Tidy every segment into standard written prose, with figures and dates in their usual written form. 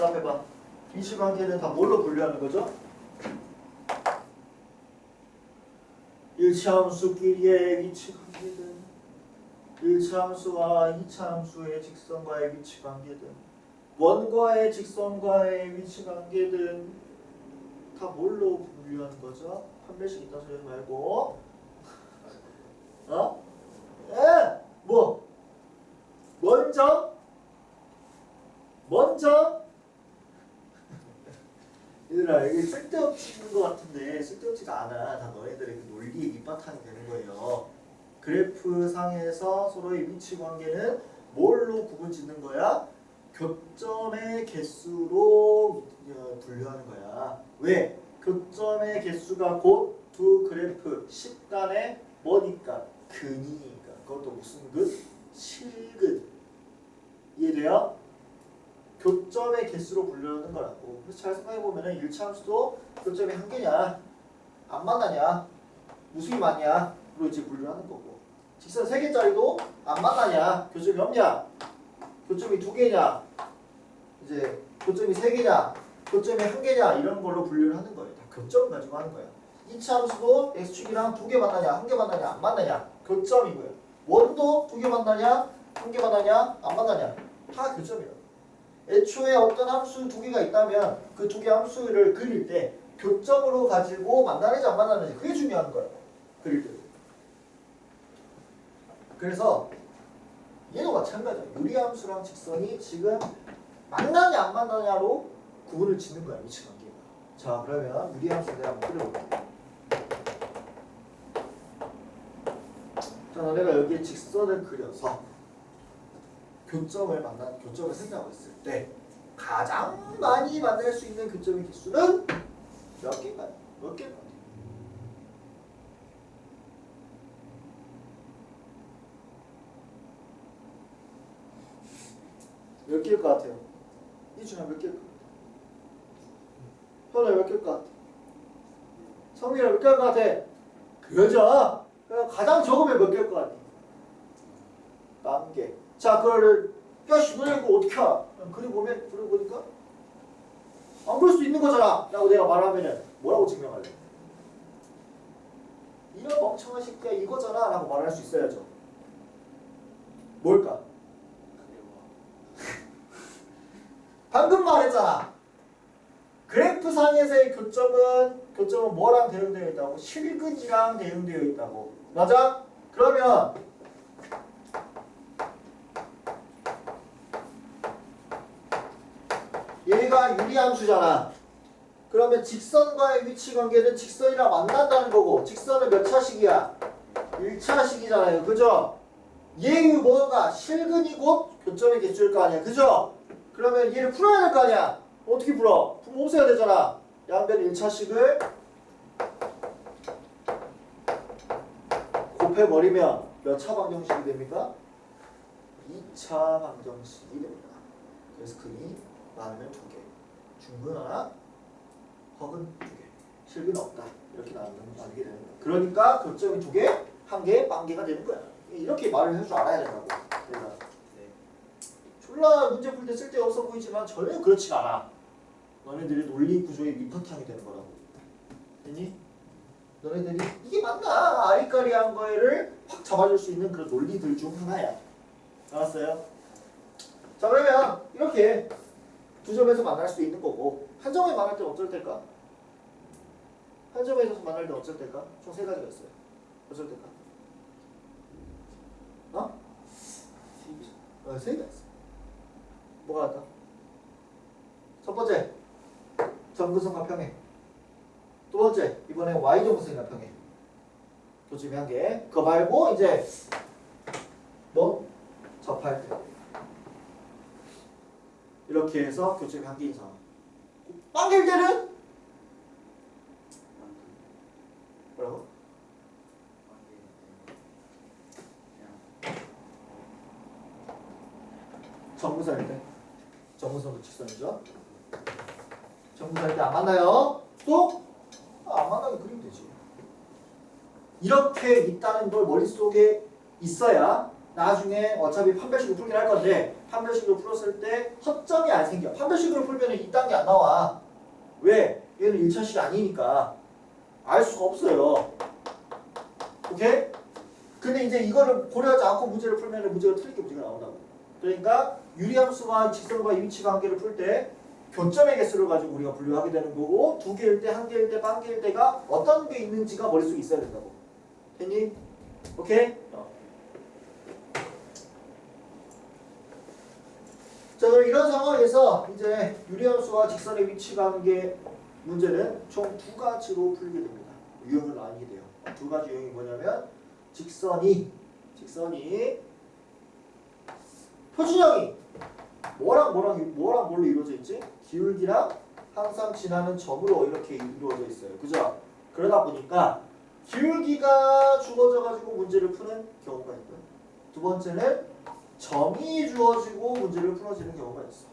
대답해봐. 위치관계는 다 뭘로 분류하는 거죠? 일차함수끼리의 위치관계든 1차함수와 2차함수의 직선과의 위치관계든 원과의 직선과의 위치관계든 다 뭘로 분류하는 거죠? 판별식 있다 소리 하지 말고 뭐? 먼저 얘들아 이게 쓸데없는 것 같은데 쓸데없지가 않아. 다 너희들의 그 논리의 밑바탕이 되는 거예요. 그래프 상에서 서로의 위치 관계는 뭘로 구분 짓는 거야? 교점의 개수로 분류하는 거야. 왜? 교점의 개수가 곧 두 그래프 10간의 뭐니까? 근이니까. 그것도 무슨 근? 실근. 이해돼요? 교점의 개수로 분류하는 거라고. 그래서 잘 생각해보면 1차 함수도 교점이 한 개냐? 안 만나냐? 무수히 많냐? 로 이제 분류하는 거고. 직선 3개짜리도 안 만나냐? 교점이 없냐? 교점이 2개냐? 이제 교점이 3개냐? 교점이 1개냐? 이런 걸로 분류를 하는 거예요. 다 교점 가지고 하는 거야. 2차 함수도 x축이랑 2개 만나냐? 1개 만나냐? 안 만나냐? 교점이고요. 원도 2개 만나냐? 1개 만나냐? 안 만나냐? 다 교점이라고. 애초에 어떤 함수 2개가 있다면 그 2개 함수를 그릴 때 교점으로 가지고 만나는지 안 만나는지 그게 중요한 거예요. 그릴 때. 그래서 얘도 마찬가지야. 유리함수랑 직선이 지금 만나냐 안 만나냐로 구분을 짓는 거야. 위치관계가. 자 그러면 유리함수 내가 한번 그려볼게. 자 내가 여기에 직선을 그려서 교점을 생각하고 있을 때 가장 많이 만날 수 있는 교점의 개수는 몇 개인가요? 몇 개일 것 같아요? 몇 개일 것 같아요? 이준아 몇 개일 것 같아요? 현아 몇 개일 것 같아? 성민아 몇 개일 것 같아? 그러죠? 가장 적으면 몇 개일 것 같아? 1개. 자, 그거를 야씨 너네 이거 어떻게 알아? 그려보니까 안 그럴 수 있는 거잖아 라고 내가 말하면은 뭐라고 증명할래? 이런 멍청한 새끼야 이거잖아 라고 말할 수 있어야죠. 뭘까? 방금 말했잖아. 그래프상에서의 교점은 뭐랑 대응되어 있다고? 실근이랑 대응되어 있다고. 맞아? 그러면 얘가 유리함수잖아. 그러면 직선과의 위치관계는 직선이랑 만난다는 거고 직선은 몇 차식이야? 1차식이잖아요. 그죠? 얘의 뭐가 실근이 곧 교점의 개수일 거 아니야. 그죠? 그러면 얘를 풀어야 될 거 아니야. 어떻게 풀어? 풀면 없애야 되잖아. 양변 1차식을 곱해버리면 몇 차 방정식이 됩니까? 2차 방정식이 됩니다. 그래서 근이 많으면 2개, 중근 하나, 허근 2개, 실근 없다. 이렇게 나누게 되는 거야. 그러니까 교점이 2개, 1개, 1개가 되는 거야. 이렇게 말을 할 줄 알아야 된다고. 내가 졸라 문제 풀 때 쓸데없어 보이지만 전혀 그렇지가 않아. 너네들이 논리 구조의 밑바탕이 되는 거라고. 됐니? 너네들이 이게 맞나? 아리까리한 거를 확 잡아줄 수 있는 그런 논리들 중 하나야. 알았어요? 자 그러면 이렇게 두 점에서 만날 수도 있는 거고 한 점에 만날 때 어쩔 때일까? 한 점에서 만날 때 어쩔 때일까? 총 3가지가 있어요. 어쩔 때일까? 어? 3개가 있어. 뭐가 할까? 첫 번째 점근선과 평행. 두 번째 이번에 Y정근선과 평행. 교점이 1개. 그거 말고 이제 뭐? 접할 때 이렇게 해서 교점이 1개 이상. 빵길 때는 뭐라고? 정근선일 때. 정근선도 직선이죠. 정근선일 때 안 만나요. 또? 안 만나게 그리면 되지. 이렇게 있다는 걸 머릿속에 있어야 나중에 어차피 판별식을 풀긴 할 건데 판별식으로 풀었을 때 허점이 안 생겨. 판별식으로 풀면 이딴 게 안 나와. 왜? 얘는 1차식이 아니니까 알 수가 없어요. 오케이? 근데 이제 이거를 고려하지 않고 문제를 풀면 문제가 틀리게 문제가 나온다고. 그러니까 유리함수와 직선과 이 위치 관계를 풀 때 교점의 개수를 가지고 우리가 분류하게 되는 거고, 두 개일 때, 한 개일 때, 반 개일 때가 어떤 게 있는지가 머릿속에 있어야 된다고. 됐니? 오케이? 자, 그럼 이런 상황에서 이제 유리함수와 직선의 위치 관계 문제는 총 두 가지로 풀게 됩니다. 유형을 나뉘게 돼요. 두 가지 유형이 뭐냐면 직선이 표준형이 뭐랑 뭘로 이루어져 있지? 기울기랑 항상 지나는 점으로 이렇게 이루어져 있어요. 그죠? 그러다 보니까 기울기가 주어져 가지고 문제를 푸는 경우가 있고요. 두 번째는 점이 주어지고 문제를 풀어지는 경우가 있어.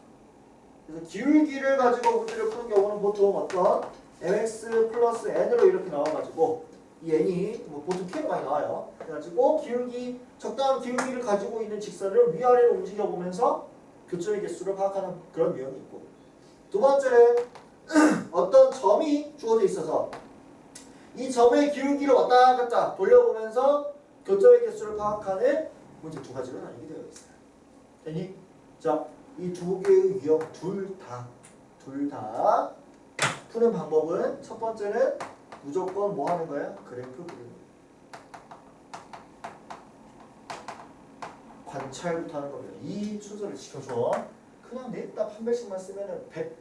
그래서 기울기를 가지고 문제를 푸는 경우는 보통 어떤 mx 플러스 n으로 이렇게 나와가지고 이 n이 뭐 보통 k로 많이 나와요. 그래가지고 적당한 기울기를 가지고 있는 직선을 위아래로 움직여 보면서 교점의 개수를 파악하는 그런 유형이 있고, 두 번째는 어떤 점이 주어져 있어서 이 점의 기울기를 왔다 갔다 돌려보면서 교점의 개수를 파악하는 문제 두 가지로 나뉘게 되어 있어요. 되니? 자, 이 두 개의 유형 둘 다 푸는 방법은 첫 번째는 무조건 뭐 하는 거야? 그래프 그리는 거야. 관찰부터 하는 겁니다. 이 순서를 지켜줘. 그냥 냅다 판별식만 쓰면은 100%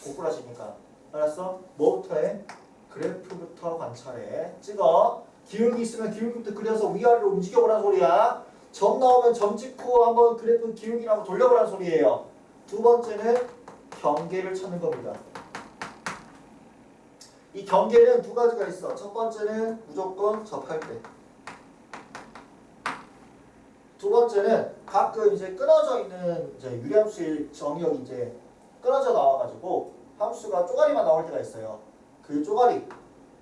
고꾸라지니까. 알았어? 뭐부터 해? 그래프부터 관찰해. 찍어. 기울기 있으면 기울기부터 그려서 위아래로 움직여보라는 소리야. 점 나오면 점 찍고 한번 그래프 기울기를 한번 돌려보라는 소리예요. 두 번째는 경계를 찾는 겁니다. 이 경계는 두 가지가 있어. 첫 번째는 무조건 접할 때. 두 번째는 가끔 이제 끊어져 있는 이제 유리함수의 정의역이 이제 끊어져 나와가지고 함수가 쪼가리만 나올 때가 있어요. 그 쪼가리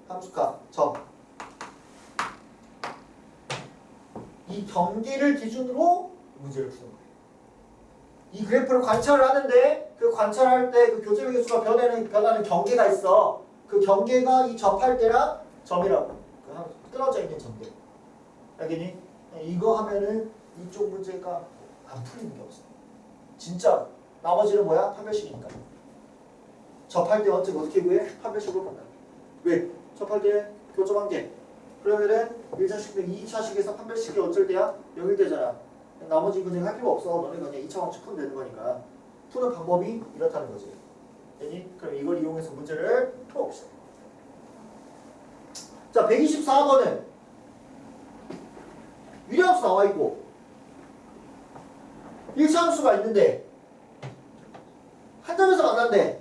함수값 점. 이 경계를 기준으로 문제를 푸는 거예요. 이 그래프를 관찰을 하는데 그 관찰할 때 그 교점의 개수가 변하는 경계가 있어. 그 경계가 이 접할 때랑 점이라고. 그 끊어져 있는 점들. 알겠니? 이거 하면은 이쪽 문제가 안 풀리는 게 없어. 진짜 나머지는 뭐야? 판별식이니까. 접할 때 어떻게 구해? 판별식으로 본다. 왜? 접할 때 교점 관계. 그러면은 1차식이면 2차식에서 판별식이 어쩔 때야? 0일 때잖아. 나머지 그냥 할 필요 없어. 너네 그냥 2차 원칙 풀면 되는 거니까. 푸는 방법이 이렇다는 거지. 됐니? 그럼 이걸 이용해서 문제를 풀어봅시다. 자, 124번은 유리함수 나와 있고 1차 함수가 있는데 한 점에서 만난대.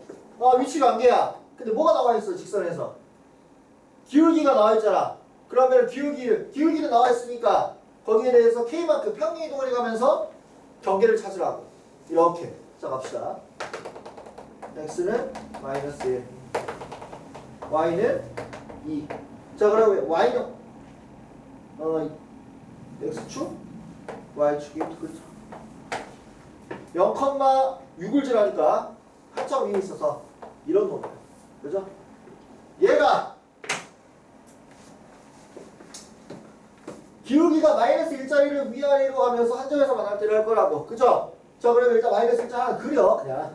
위치 관계야. 근데 뭐가 나와 있어? 직선에서 기울기가 나와 있잖아. 그러면 기울기는 나와 있으니까 거기에 대해서 k만큼 평행 이동을 해가면서 경계를 찾으라고. 이렇게. 자, 갑시다. x는 마이너스 1, y는 2. 자, 그러면 y는 x축, y축이 그렇죠. 0,6을 지나니까 한참 위에 있어서 이런 놈이야. 그죠? 얘가 기울기가 마이너스 1짜리를 위아래로 하면서 한 점에서 만날 때를 할 거라고. 그죠? 자, 그러면 일단 마이너스 1짜 하나 그려. 그냥.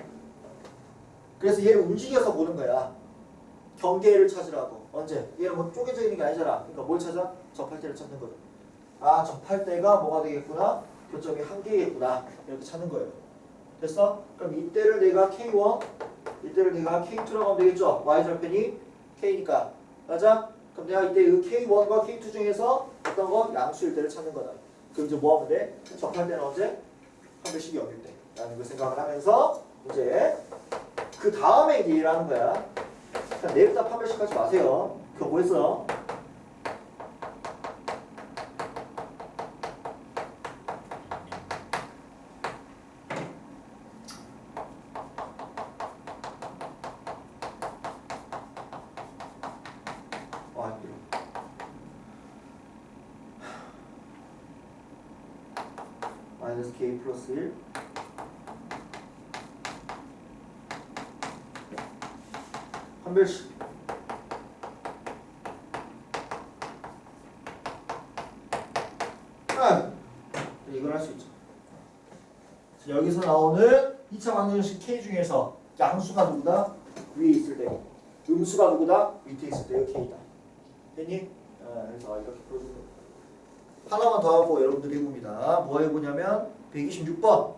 그래서 얘를 움직여서 보는 거야. 경계를 찾으라고. 언제? 얘는 뭐 쪼개져 있는 게 아니잖아. 그러니까 뭘 찾아? 접할 때를 찾는 거죠. 아, 접할 때가 뭐가 되겠구나? 교점이 한 개겠구나. 이렇게 찾는 거예요. 됐어? 그럼 이때를 내가 K1, 이때를 내가 K2라고 하면 되겠죠? Y절편이 K니까. 맞아? 그럼 내가 이때 그 K1과 K2 중에서 어떤 거? 양수일 때를 찾는 거다. 그럼 이제 뭐 하면 돼? 접할 때는 언제? 판별식이 0일 때. 라는 걸 생각을 하면서 이제 그 다음에 이제 일하는 거야. 그냥 내일부터 판별식 하지 마세요. 그거 뭐 했어? 마이너스 k 플러스 1 판별식. 이걸 할 수 있죠. 여기서 나오는 2차 방정식 K 중에서 양수가 누구다? 위에 있을 때. 음수가 누구다? 밑에 있을 때가 K다. 됐니? 그래서 이렇게 풀어주는 거예요. 하나만 더 하고 여러분들이 해봅니다. 뭐 해보냐면 126번.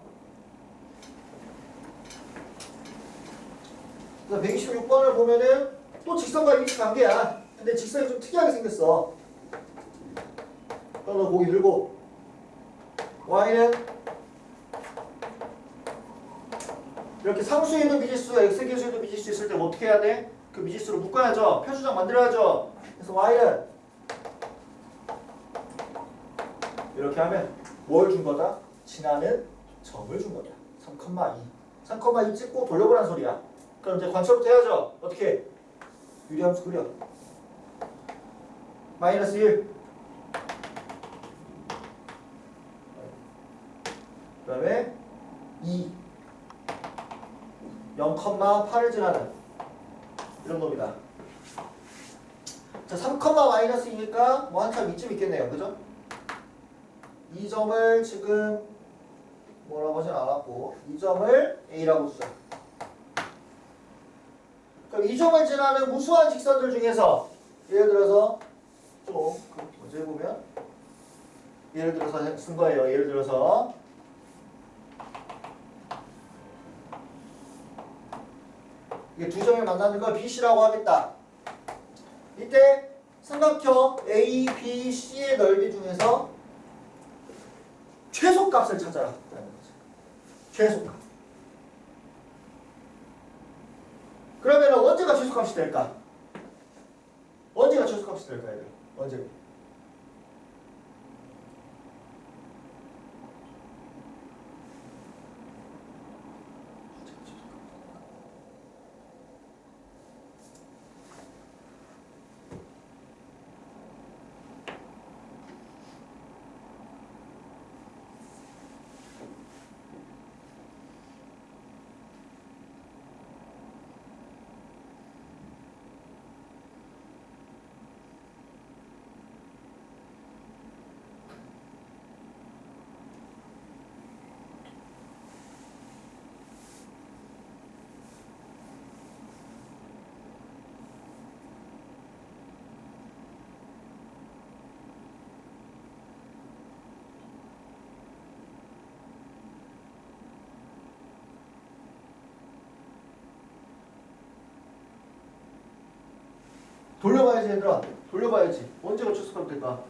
그래서 126번을 보면은 또 직선과 일치 관계야. 근데 직선이 좀 특이하게 생겼어. 너 고기 들고 y는 이렇게 상수에 있는 미지수, x계수에 있는 미지수 있을 때 뭐 어떻게 해야 돼? 그 미지수를 묶어야죠. 표수정 만들어야죠. 그래서 y는 이렇게 하면 뭘 준 거다? 지나는 점을 준 거야. 3,2. 3,2 찍고 돌려보라는 소리야. 그럼 이제 관찰부터 해야죠. 어떻게? 유리함수 그려. 마이너스 1. 그 다음에 2. 0,8을 지나는 이런 겁니다. 자, 3, 마이너스 2니까 뭐 한참 이쯤 있겠네요. 그죠? 이 점을 지금 뭐라고 하진 않았고 이 점을 A라고 쓰자. 그럼 이 점을 지나는 무수한 직선들 중에서 예를 들어서 좀 먼저 해보면 예를 들어서 쓴 거예요. 예를 들어서 이게 두 점이 만나는 걸 BC라고 하겠다. 이때 삼각형 A, B, C의 넓이 중에서 최소값을 찾아라. 최소값. 그러면 언제가 최소값이 될까? 언제가 최소값이 될까? 얘들? 언제? 돌려봐야지 얘들아. 돌려봐야지. 언제가 최소값 될까?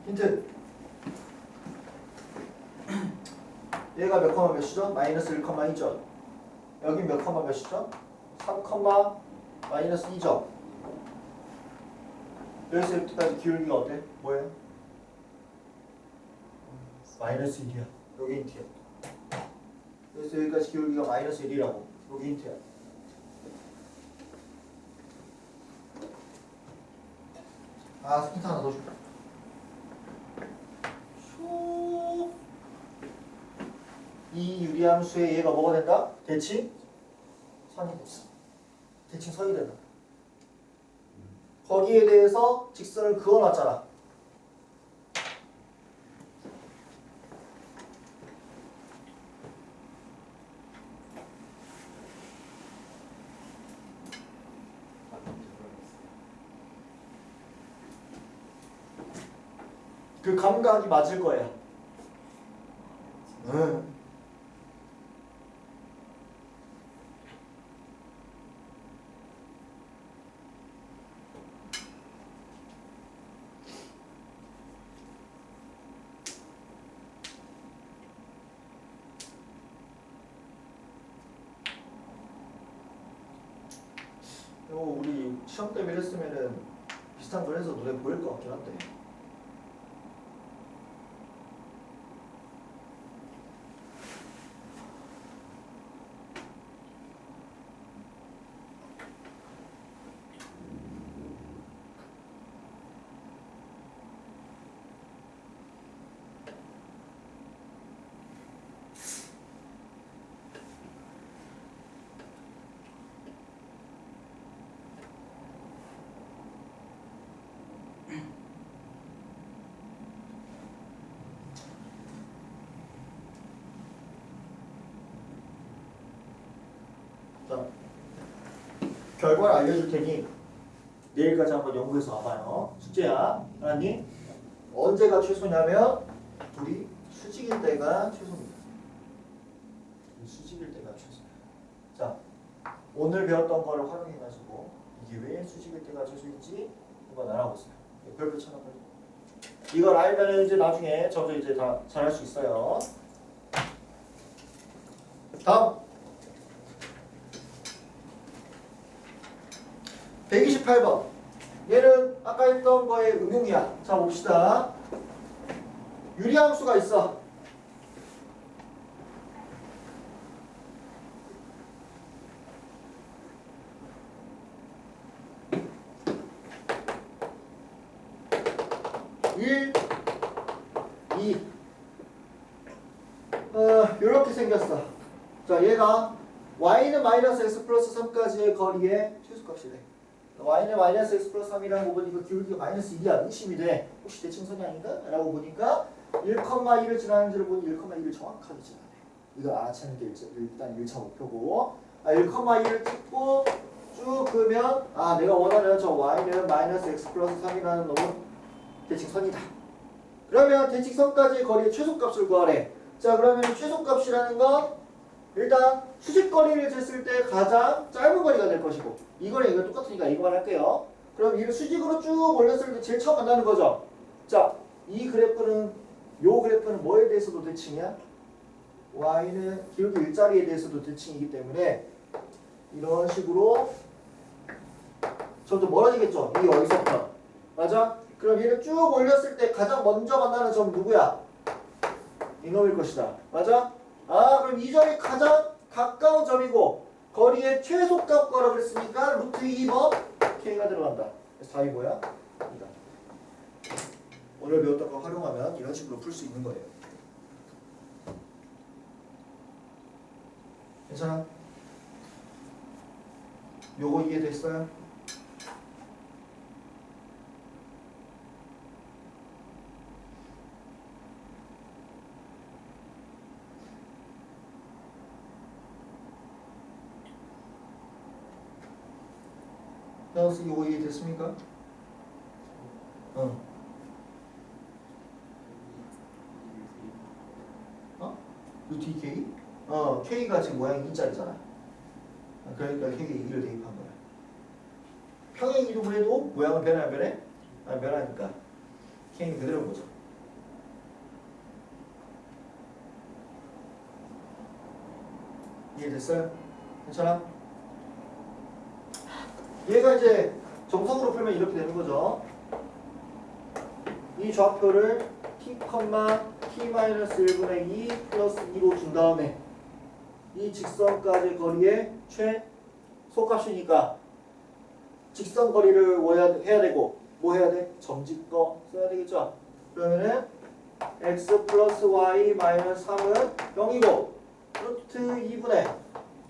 힌트. 얘가 몇 컴마 몇이죠? 마이너스 1,2죠. 여긴 몇 컴마 몇이죠? 3, 마이너스 2죠. 여기서 이렇게까지 기울기가 어때? 뭐예요? 마이너스 1이야. 여기 힌트야. 여기서 여기까지 기울기가 마이너스 1이라고. 여기 힌트야. 힌트 하나 더 줄게. 이 유리함수의 얘가 뭐가 된다? 대칭 선이 됐어. 대칭 선이 된다. 거기에 대해서 직선을 그어놨잖아. 그 감각이 맞을 거야. 시험 때 이랬으면은 비슷한 걸 해서 눈에 보일 것 같긴 한데. 자, 결과를 알려줄 테니 내일까지 한번 연구해서 와봐요. 숙제야. 알았니? 언제가 최소냐면 둘이 수직일 때가 최소입니다. 수직일 때가 최소야. 자, 오늘 배웠던 거를 활용해가지고 이게 왜 수직일 때가 최소인지 한번 알아보세요. 별표 쳐놔봐요. 이걸 알면 이제 나중에 점점 이제 다 잘할 수 있어요. 다음 128번. 얘는 아까 했던 거의 응용이야. 자 봅시다. 유리함수가 있어. 이렇게 생겼어. 자 얘가 y는 마이너스 x 플러스 3까지의 거리의 최소값이래. y는 마이너스 x 플러스 3이라는 거 보니까 기울기가 마이너스 1이야. 의심이 돼. 혹시 대칭선이 아닌가? 라고 보니까 1,2를 지나는지를 보니 1,2를 정확하게 지나네. 이거 알아채는 게 일단 1차 목표고, 1,2를 찍고 쭉 그으면 내가 원하는 저 y는 마이너스 x 플러스 3이라는 놈은 대칭선이다. 그러면 대칭선까지의 거리의 최소값을 구하래. 자 그러면 최소값이라는 건 일단 수직거리를 쟀을 때 가장 짧은 거리가 될 것이고, 이 거리 이거 똑같으니까 이거만 할게요. 그럼 이를 수직으로 쭉 올렸을 때 제일 처음 만나는 거죠. 자, 이 그래프는 요 그래프는 뭐에 대해서도 대칭이야? y는 기울기 일자리에 대해서도 대칭이기 때문에 이런 식으로 점점 멀어지겠죠. 이 여기서부터. 맞아? 그럼 얘를 쭉 올렸을 때 가장 먼저 만나는 점 누구야? 이놈일 것이다. 맞아? 그럼 이 점이 가장 가까운 점이고 거리의 최소값 거라 그랬으니까 루트 2번 K가 들어간다. 그래서 답이 뭐야? 이다. 오늘 배웠던 거 활용하면 이런 식으로 풀 수 있는 거예요. 괜찮아? 요거 이해됐어요? 나우스 요거 이해됐습니까? 루트 2K? K가 지금 모양이 2짜리잖아. 그러니까 K에 2를 대입한 거야. 평행 이동을 해도 모양은 변해 안 변해? 변하니까 K는 그대로인 거죠. 이해됐어요? 괜찮아? 얘가 이제 정석으로 풀면 이렇게 되는 거죠. 이 좌표를 t,t-1분의 2 플러스 2로 준 다음에 이 직선까지 거리의 최소값이니까 직선 거리를 해야 되고 뭐 해야 돼? 점집거 써야 되겠죠? 그러면은 x 플러스 y 마이너스 3은 0이고 루트 2분의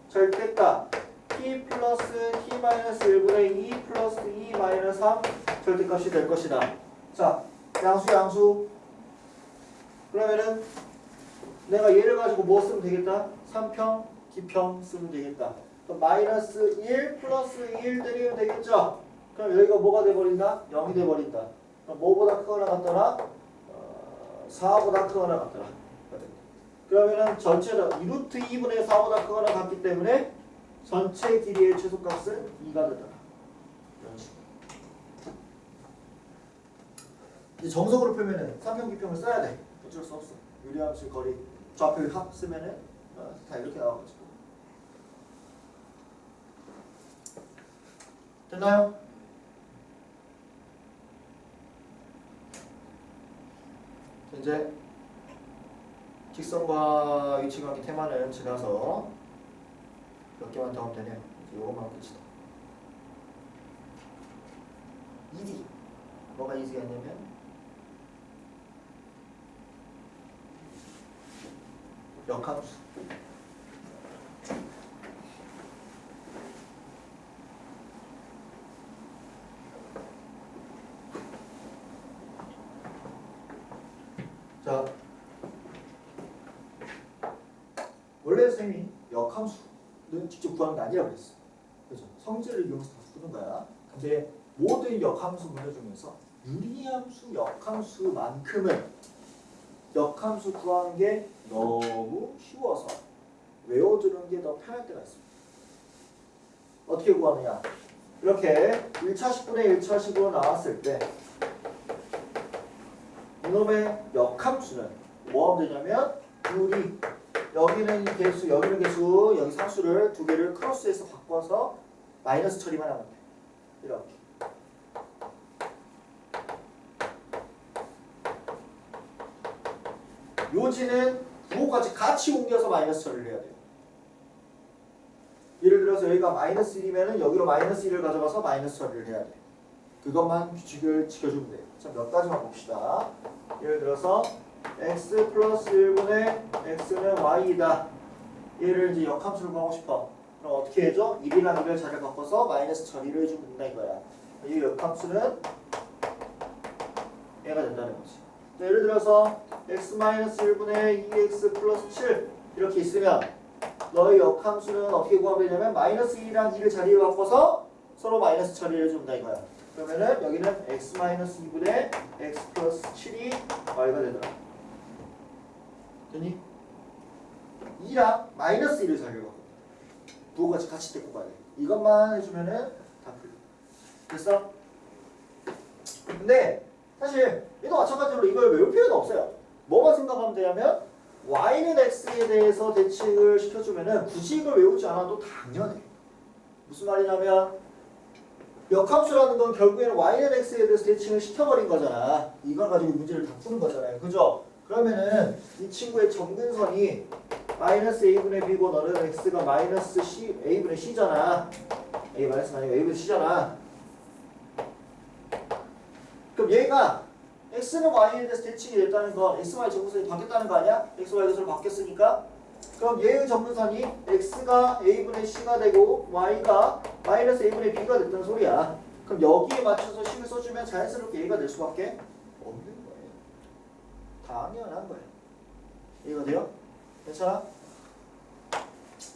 절대값 t 플러스 t 마이너스 1분의 2 플러스 2 마이너스 3 절대값이 될 것이다. 자, 양수. 그러면은 내가 얘를 가지고 뭐 쓰면 되겠다? 3평, 기평 쓰면 되겠다. 그럼 마이너스 1 플러스 1 때리면 되겠죠? 그럼 여기가 뭐가 돼버린다? 0이 돼버린다. 그럼 뭐보다 크거나 같더라? 4보다 크거나 같더라. 그러면은 전체로 루트 2분의 4보다 크거나 같기 때문에 전체 길이의 최소값은 2가 되더라. 이런 식으로. 이제 정석으로 풀면은 3평, 기평을 써야 돼. 어쩔 수 없어. 유리함수 거리 좌표 합 쓰면은 다 이렇게 나와가지고. 됐나요? 이제 직선과 위치관계 테마는 지나서 몇 개만 더 하면 되네요. 이것만 끝이다. easy. 뭐가 easy였냐면 역함수. 자, 원래 선생님이 역함수는 직접 구하는 게 아니라고 했어. 그죠? 성질을 이용해서 다 푸는 거야. 근데 모든 역함수 문제 중에서 유리함수, 역함수만큼은 역함수 구하는 게 너무 쉬워서 외워두는 게 더 편할 때가 있습니다. 어떻게 구하느냐? 이렇게 1차식분의 1차식으로 나왔을 때 이놈의 역함수는 뭐 하면 되냐면 유리, 여기는 개수, 여기는 개수, 여기 상수를 두 개를 크로스해서 바꿔서 마이너스 처리만 하면 돼. 이렇게. 요지는 부호까지 같이 옮겨서 마이너스 처리를 해야 돼요. 예를 들어서 여기가 마이너스 1이면 여기로 마이너스 1을 가져가서 마이너스 처리를 해야 돼. 그것만 규칙을 지켜주면 돼요. 자, 몇 가지만 봅시다. 예를 들어서 x 플러스 1분의 x는 y이다. 얘를 이제 역함수를 구하고 싶어. 그럼 어떻게 해줘? 1이랑 1을 자리를 바꿔서 마이너스 처리를 해주면 된다 이거야. 이 역함수는 얘가 된다는 거지. 자, 예를 들어서 x-1분의 2x 플러스 7 이렇게 있으면 너의 역함수는 어떻게 구하면 되냐면 마이너스 1이랑 2를 자리를 바꿔서 서로 마이너스 처리를 해준다 이거야. 그러면은 여기는 x-2분의 x 플러스 7이 y가 되더라. 됐니? 2랑 마이너스 1을 자리를 바꿔. 부호같이 같이 데리고 가야 돼. 이것만 해주면은 다 풀려. 됐어? 근데 사실 얘도 마찬가지로 이걸 외울 필요는 없어요. 뭐만 생각하면 되냐면 y는 x에 대해서 대칭을 시켜주면은 굳이 이걸 외우지 않아도 당연해. 무슨 말이냐면 역함수라는 건 결국에는 y는 x에 대해서 대칭을 시켜버린 거잖아. 이걸 가지고 문제를 다 푸는 거잖아요. 그죠? 그러면은 이 친구의 점근선이 마이너스 a분의 b고 너는 x가 마이너스 c, a분의 c잖아. a 마이너스 아니고 a분의 c잖아. 그럼 얘가 x는 y에 대해서 대칭이 됐다는 건 x, y 점근선이 바뀌었다는 거 아니야? x, y 대해서 바뀌었으니까. 그럼 얘의 점근선이 x가 a분의 c가 되고 y가 마이너스 a분의 b가 됐다는 소리야. 그럼 여기에 맞춰서 식을 써주면 자연스럽게 얘가 될 수밖에 없는 거예요. 당연한 거예요. 이해가 돼요? 괜찮아?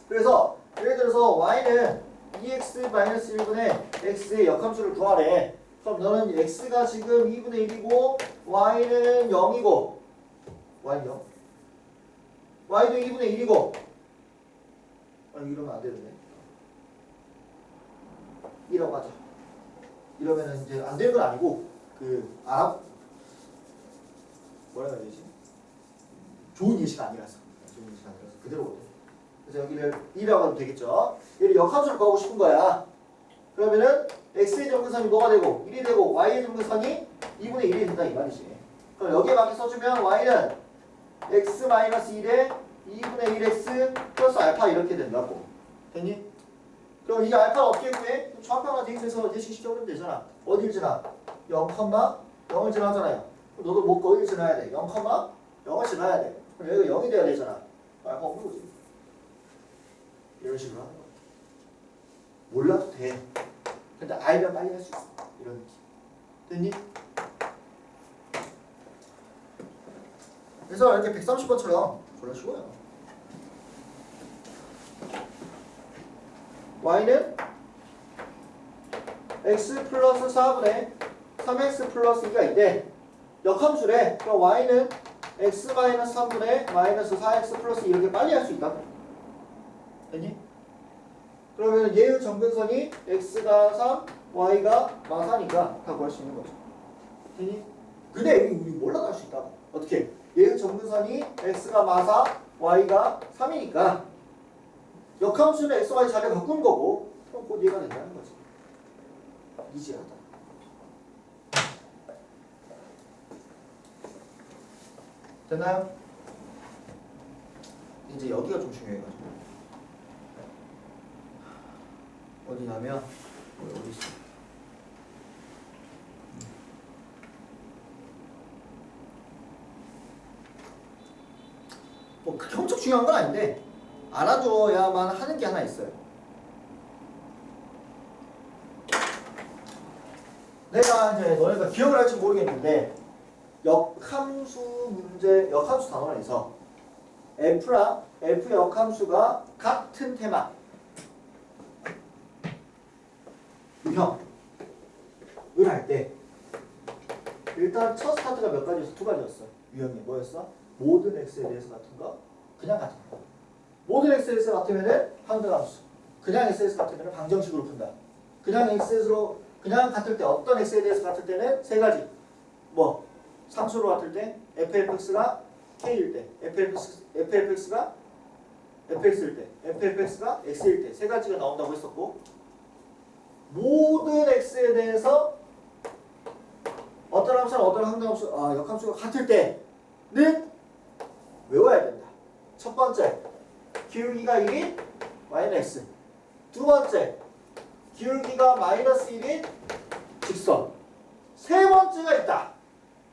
그래서 예를 들어서 y는 2x-1분의 x의 역함수를 구하래. 그럼 너는 x가 지금 2분의 1이고 y는 0이고 y는 0 y도 2분의 1이고 이러면 안 되는데 1이라고 하자. 이러면은 이제 안 되는 건 아니고 뭐라 해야 되지? 좋은 예시가 아니라서 그대로 못 해. 그래서 여기를 2라고 하면 되겠죠. 얘를 역함수를 구하고 싶은 거야. 그러면은 x의 점근선이 뭐가 되고 1이 되고 y의 점근선이 2분의 1이 된다 이 말이지. 그럼 여기에 맞게 써주면 y는 x-1에 2분의 1x 플러스 알파 이렇게 된다고. 됐니? 그럼 이 알파를 어떻게 구해? 좌표가 대입해서 대칭시켜버리면 되잖아. 어디를 지나? 0,0을 지나잖아요. 너도 뭐 어디를 지나야 돼? 0,0을 지나야 돼. 그럼 여기가 0이 돼야 되잖아. 알파 없는 거지. 이런 식으로 하는 거야. 몰라도 돼. 근데 알면 빨리 할 수 있어. 이런 느낌. 됐니? 그래서 이렇게 130번처럼 졸라 쉬워요. y는 x 플러스 4분의 3x 플러스 2가 있대. 역함수래. 그럼 y는 x 마이너스 3분의 마이너스 4x 플러스 2 이렇게 빨리 할 수 있다. 됐니? 그러면 얘의 점근선이 x가 3, y가 마사니까 다 구할 수 있는 거죠. 됐니? 근데 우리 몰라도 할 수 있다. 어떻게? 얘의 점근선이 x가 마사, y가 3이니까 역함수는 x, y 자리를 바꾼 거고 그럼 곧 얘가 된다는 거지. 이지하다. 됐나요? 이제 여기가 좀 중요해가지고 어디냐면 어디 있어? 뭐 그렇게 엄청 중요한 건 아닌데 알아줘야만 하는 게 하나 있어요. 내가 이제 너네가 기억을 할지 모르겠는데 역함수 문제, 역함수 단원에서 F랑 F 역함수가 같은 테마 유형을 할 때 일단 첫 스타트가 몇 가지였어? 두 가지였어. 유형이 뭐였어? 모든 x에 대해서 같은 거, 그냥 같은 거. 모든 x에 대해서 같으면은 항등함수, 그냥 x에 대해서 같으면은 방정식으로 푼다. 그냥 x로 그냥 같을 때 어떤 x에 대해서 같을 때는 세 가지. 뭐 상수로 같을 때 fx가 k일 때, fx가 fx일 때, fx가 x일 때 세 가지가 나온다고 했었고, 모든 x에 대해서 어떤 함수랑 어떤 항등함수, 역함수가 같을 때는 외워야 된다. 첫 번째, 기울기가 1인 y는 x. 두 번째, 기울기가 마이너스 1인 직선. 세 번째가 있다.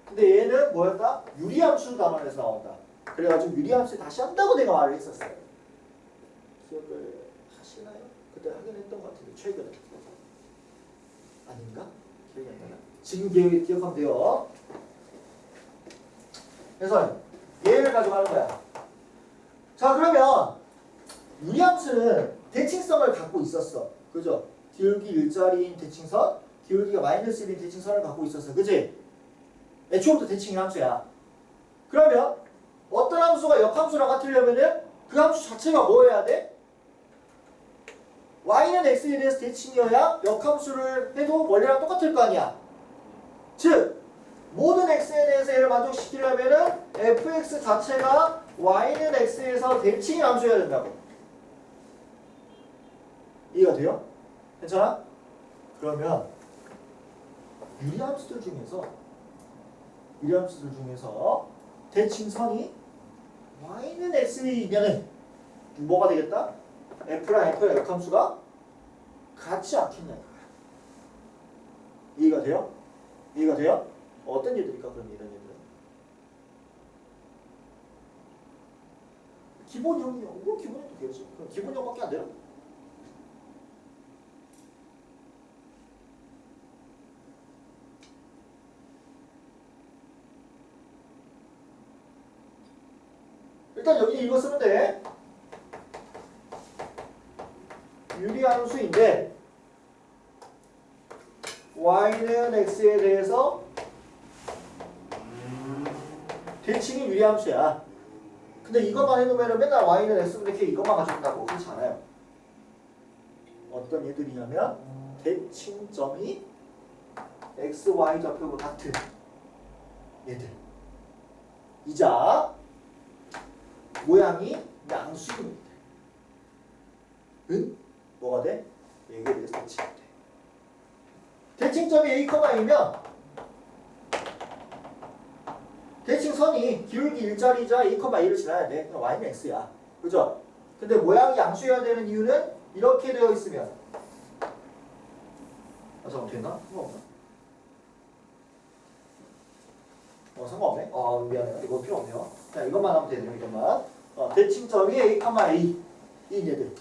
근데 얘는 뭐였다? 유리함수 단원에서 나온다. 그래가지고 유리함수 다시 한다고 내가 말을 했었어요. 기억을 하시나요? 그때 하긴 했던 것 같은데 최근에. 아닌가? 기억이 안 나나? 지금 기억하면 돼요. 그래서 얘를 가져가는 거야. 자, 그러면 유리함수는 대칭성을 갖고 있었어. 그죠? 기울기 일자리인 대칭선, 기울기가 마이너스 1인 대칭선을 갖고 있었어. 그치? 애초부터 대칭인 함수야. 그러면 어떤 함수가 역함수랑 같으려면은 그 함수 자체가 뭐여야 돼? y는 x에 대해서 대칭이어야 역함수를 해도 원래랑 똑같을 거 아니야. 즉 모든 x에 대해서 얘를 만족시키려면은 fx 자체가 y는 x에서 대칭인 함수여야 된다고. 이해가 돼요? 괜찮아? 그러면 유리함수들 중에서 대칭선이 y는 x이면은 뭐가 되겠다? f랑 f의 역함수가 같지 않겠냐. 이해가 돼요? 이해가 돼요? 어떤 얘들일까 그럼 이런 얘들은? 기본형이요. 뭐 기본형도 되겠지. 그럼 기본형밖에 안 돼요? 일단 여기 이거 쓰면 돼. 유리함수인데 y는 x에 대해서 대칭이 유리함수야. 근데 이것만 해놓으면 맨날 y는 x분의 k 이것만 가져온다고. 그렇지 않아요. 어떤 얘들이냐면 대칭점이 x, y 좌표가 같은 얘들. 이자 모양이 양수인 얘들. 은? 뭐가 돼? 얘에 대해서 대칭이 돼. 대칭점이 a, a면 대칭선이 기울기 일자리자 a, a를 지나야 돼. 그럼 y는 x야. 그죠? 근데 모양이 양수여야 되는 이유는 이렇게 되어 있으면 잠깐 됐나? 상관없나? 상관없네. 미안해요. 이거 필요 없네요. 자, 이것만 하면 되네요. 이것만. 대칭점이 a, a 이 얘들.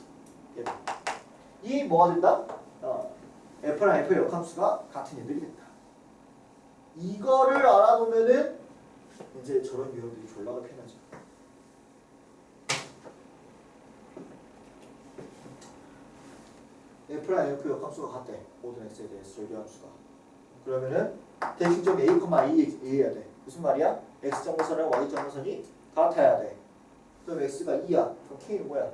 이 뭐가 된다? f랑 f의 역함수가 같은 얘들이 된다. 이거를 알아놓으면은 이제 저런 유형들이 졸라가 편하죠. f랑 f 역함수가 같대. 모든 x에 대해서 유리함수가. 그러면은 대칭점 a, a해야 돼. 무슨 말이야? x점선이랑 y점선이 같아야 돼. 그럼 x가 2야. 그럼 k는 뭐야?